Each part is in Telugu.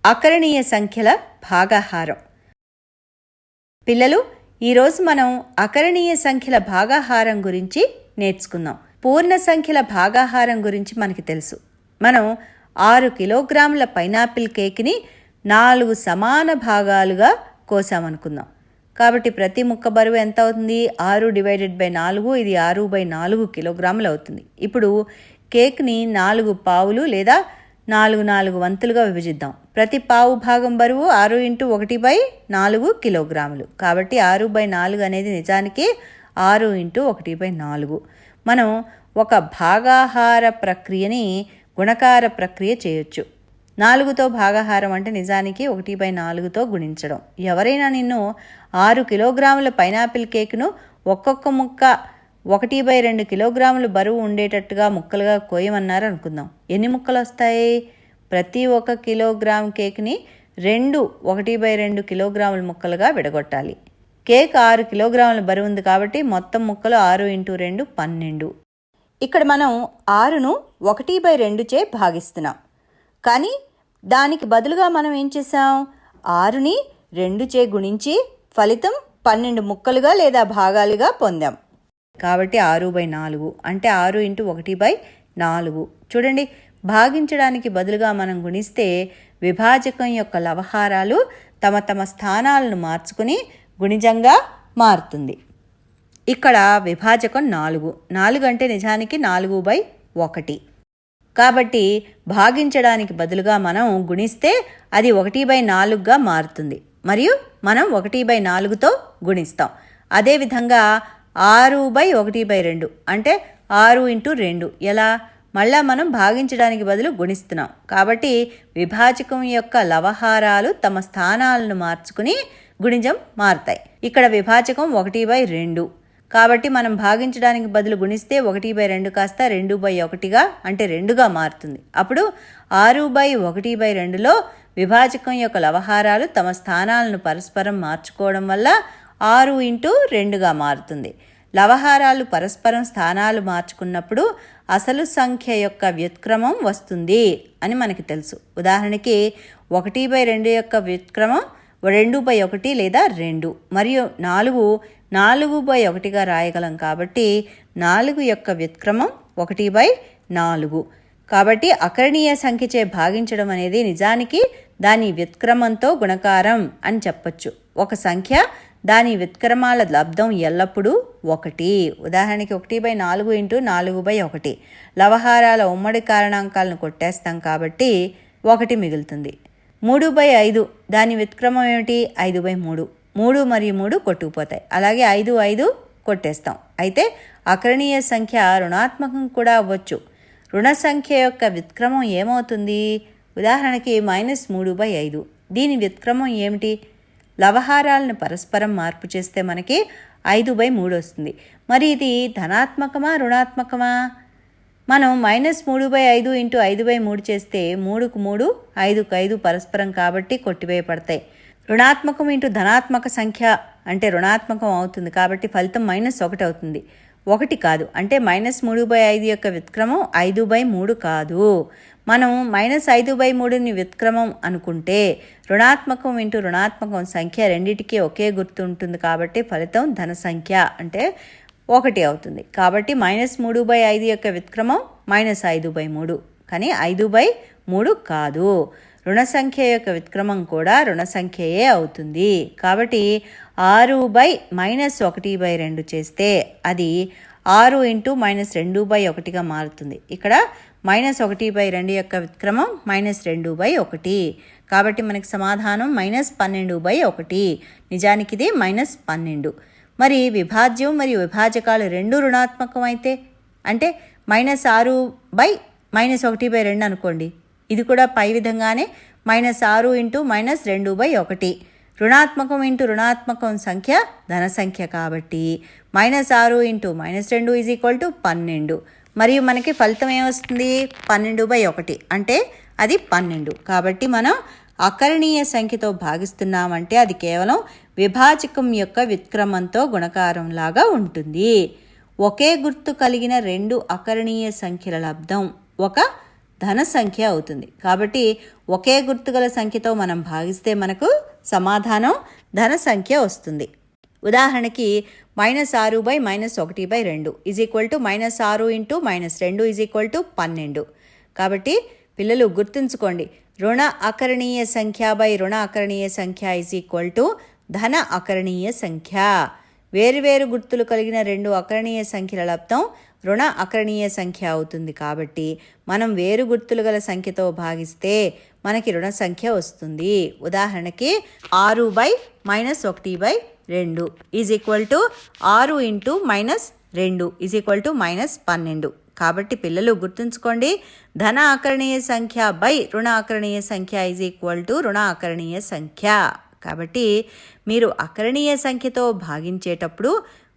అకరణీయ సంఖ్యల భాగాహారం. పిల్లలు, ఈరోజు మనం అకరణీయ సంఖ్యల భాగాహారం గురించి నేర్చుకుందాం. పూర్ణ సంఖ్యల భాగాహారం గురించి మనకి తెలుసు. మనం 6 కిలోగ్రాముల పైనాపిల్ కేక్ని 4 సమాన భాగాలుగా కోసామనుకుందాం. కాబట్టి ప్రతి ముక్క బరువు ఎంత అవుతుంది? 6/4, ఇది 6/4 కిలోగ్రాములు అవుతుంది. ఇప్పుడు కేక్ని 4 పావులు లేదా 4 వంతులుగా విభజిద్దాం. ప్రతి పావు భాగం బరువు 6×1/4 కిలోగ్రాములు. కాబట్టి 6/4 అనేది నిజానికి 6×1/4. మనం ఒక భాగాహార ప్రక్రియని గుణకార ప్రక్రియ చేయొచ్చు. 4తో భాగాహారం అంటే నిజానికి 1/4తో గుణించడం. ఎవరైనా నిన్ను 6 కిలోగ్రాముల పైనాపిల్ కేక్ను ఒక్కొక్క ముక్క 1/2 కిలోగ్రాములు బరువు ఉండేటట్టుగా ముక్కలుగా కోయమన్నారు అనుకుందాం. ఎన్ని ముక్కలు వస్తాయి? ప్రతి 1 కిలోగ్రామ్ కేక్ని 1/2 కిలోగ్రాముల ముక్కలుగా విడగొట్టాలి. కేక్ 6 కిలోగ్రాముల బరువు ఉంది కాబట్టి మొత్తం ముక్కలు 6×2 12. ఇక్కడ మనం 6ను 1/2 చే భాగిస్తున్నాం. కానీ దానికి బదులుగా మనం ఏం చేసాం? 6ని 2 చే గుణించి ఫలితం 12 ముక్కలుగా లేదా భాగాలుగా పొందాం. కాబట్టి 6/4 అంటే 6×1/4. చూడండి, భాగించడానికి బదులుగా మనం గుణిస్తే విభాజకం యొక్క లవహారాలు తమ స్థానాలను మార్చుకుని గుణిజంగా మారుతుంది. ఇక్కడ విభాజకం 4 అంటే నిజానికి 4/1. కాబట్టి భాగించడానికి బదులుగా మనం గుణిస్తే అది 1/4గా మారుతుంది మరియు మనం 1/4తో గుణిస్తాం. అదేవిధంగా 6/1/2 అంటే 6×2. ఎలా? మళ్ళా మనం భాగించడానికి బదులు గుణిస్తున్నాం కాబట్టి విభాజకం యొక్క లవహారాలు తమ స్థానాలను మార్చుకుని గుణిజం మారుతాయి. ఇక్కడ విభాజకం 1/2 కాబట్టి మనం భాగించడానికి బదులు గుణిస్తే 1/2 కాస్త 2/1గా అంటే 2గా మారుతుంది. అప్పుడు 6/1/2లో విభాజకం యొక్క లవహారాలు తమ స్థానాలను పరస్పరం మార్చుకోవడం వల్ల 6×2గా మారుతుంది. లవహారాలు పరస్పరం స్థానాలు మార్చుకున్నప్పుడు అసలు సంఖ్య యొక్క వ్యుత్క్రమం వస్తుంది అని మనకి తెలుసు. ఉదాహరణకి 1/2 యొక్క వ్యుత్క్రమం 2/1 లేదా 2 మరియు 4/1గా రాయగలం. కాబట్టి 4 యొక్క వ్యుత్క్రమం 1/4. కాబట్టి అకరణీయ సంఖ్యచే భాగించడం అనేది నిజానికి దాని వ్యుత్క్రమంతో గుణకారం అని చెప్పచ్చు. ఒక సంఖ్య దాని వ్యుత్క్రమాల లబ్ధం ఎల్లప్పుడూ 1. ఉదాహరణకి 1/4×4/1. లవహారాల ఉమ్మడి కారణాంకాలను కొట్టేస్తాం కాబట్టి 1 మిగులుతుంది. 3/5 దాని వ్యుత్క్రమం ఏమిటి? 5/3. 3 మరియు 3 కొట్టుకుపోతాయి. అలాగే 5 కొట్టేస్తాం. అయితే అకరణీయ సంఖ్య రుణాత్మకం కూడా అవ్వచ్చు. రుణ సంఖ్య యొక్క వ్యుత్క్రమం ఏమవుతుంది? ఉదాహరణకి -3/5. దీని వ్యుత్క్రమం ఏమిటి? లవహారాలను పరస్పరం మార్పు చేస్తే మనకి 5/3 వస్తుంది. మరి ఇది ధనాత్మకమా రుణాత్మకమా? మనం -3/5 5/3 చేస్తే 3కు 3 5కు 5 పరస్పరం కాబట్టి కొట్టివేయబడతాయి. రుణాత్మకం ఇంటూ ధనాత్మక సంఖ్య అంటే రుణాత్మకం అవుతుంది కాబట్టి ఫలితం -1 అవుతుంది. 1 కాదు. అంటే -3/5 యొక్క వ్యుత్క్రమం 5/3 కాదు. మనం -5/3ని వ్యుత్క్రమం అనుకుంటే రుణాత్మకం ఇంటూ రుణాత్మకం సంఖ్య రెండిటికీ ఒకే గుర్తు ఉంటుంది కాబట్టి ఫలితం ధన సంఖ్య అంటే 1 అవుతుంది. కాబట్టి -3/5 యొక్క వ్యుత్క్రమం -5/3 కానీ 5/3 కాదు. రుణ సంఖ్య యొక్క వ్యుత్క్రమం కూడా రుణ సంఖ్యయే అవుతుంది. కాబట్టి 6/-1/2 చేస్తే అది 6×-2/1గా మారుతుంది. ఇక్కడ -1/2 యొక్క వ్యుత్క్రమం -2/1. కాబట్టి మనకి సమాధానం -12/1. నిజానికి ఇది -12. మరి విభాజ్యం మరియు విభాజకాలు రెండూ రుణాత్మకం అయితే అంటే -6/-1/2 అనుకోండి. ఇది కూడా పై విధంగానే -6×-2/1. రుణాత్మకం ఇంటూ రుణాత్మకం సంఖ్య ధన సంఖ్య కాబట్టి -6×-2 = 12. మరియు మనకి ఫలితం ఏమొస్తుంది? 12/1 అంటే అది 12. కాబట్టి మనం అకరణీయ సంఖ్యతో భాగిస్తున్నామంటే అది కేవలం విభాజకం యొక్క వ్యుత్క్రమంతో గుణకారం లాగా ఉంటుంది. ఒకే గుర్తు కలిగిన 2 అకరణీయ సంఖ్యల లబ్ధం ఒక ధన సంఖ్య అవుతుంది. కాబట్టి ఒకే గుర్తు గల సంఖ్యతో మనం భాగిస్తే మనకు సమాధానం ధన సంఖ్య వస్తుంది. ఉదాహరణకి -6/-1/2 -6 ఇంటూ -2 12. కాబట్టి పిల్లలు గుర్తుంచుకోండి, రుణ అకరణీయ సంఖ్య బై రుణ అకరణీయ సంఖ్య ధన అకరణీయ సంఖ్య. వేరువేరు గుర్తులు కలిగిన రెండు అకరణీయ సంఖ్యల లబ్ధం రుణ అకరణీయ సంఖ్య అవుతుంది. కాబట్టి మనం వేరు గుర్తులు గల సంఖ్యతో భాగిస్తే మనకి రుణ సంఖ్య వస్తుంది. ఉదాహరణకి 6/-1/2 6 ఇంటూ -2 -12. కాబట్టి పిల్లలు గుర్తుంచుకోండి, ధన ఆకరణీయ సంఖ్య బై రుణ ఆకరణీయ సంఖ్య రుణ ఆకరణీయ సంఖ్య. కాబట్టి మీరు అకరణీయ సంఖ్యతో భాగించేటప్పుడు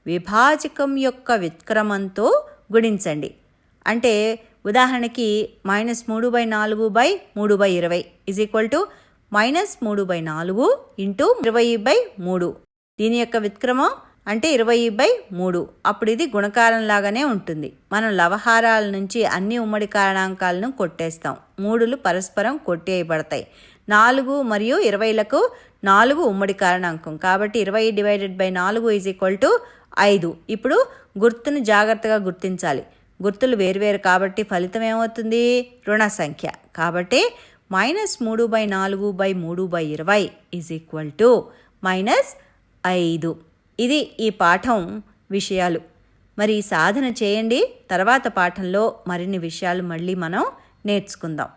విభాజకం యొక్క వ్యుత్క్రమంతో గుణించండి. అంటే ఉదాహరణకి -3/4/3/20 -3/4 ఇంటూ 20/3. దీని యొక్క వ్యుత్క్రమం అంటే 20/3. అప్పుడు ఇది గుణకారం లాగానే ఉంటుంది. మనం లవహారాల నుంచి అన్ని ఉమ్మడి కారణాంకాలను కొట్టేస్తాం. 3లు పరస్పరం కొట్టేయబడతాయి. 4 మరియు 20లకు 4 ఉమ్మడి కారణాంకం. కాబట్టి 20/4 5. ఇప్పుడు గుర్తును జాగ్రత్తగా గుర్తించాలి. గుర్తులు వేరువేరు కాబట్టి ఫలితం ఏమవుతుంది? రుణ సంఖ్య. కాబట్టి -3/4/3/20 -5. ఇది ఈ పాఠం విషయాలు. మరి సాధన చేయండి. తర్వాత పాఠంలో మరిన్ని విషయాలు మళ్ళీ మనం నేర్చుకుందాం.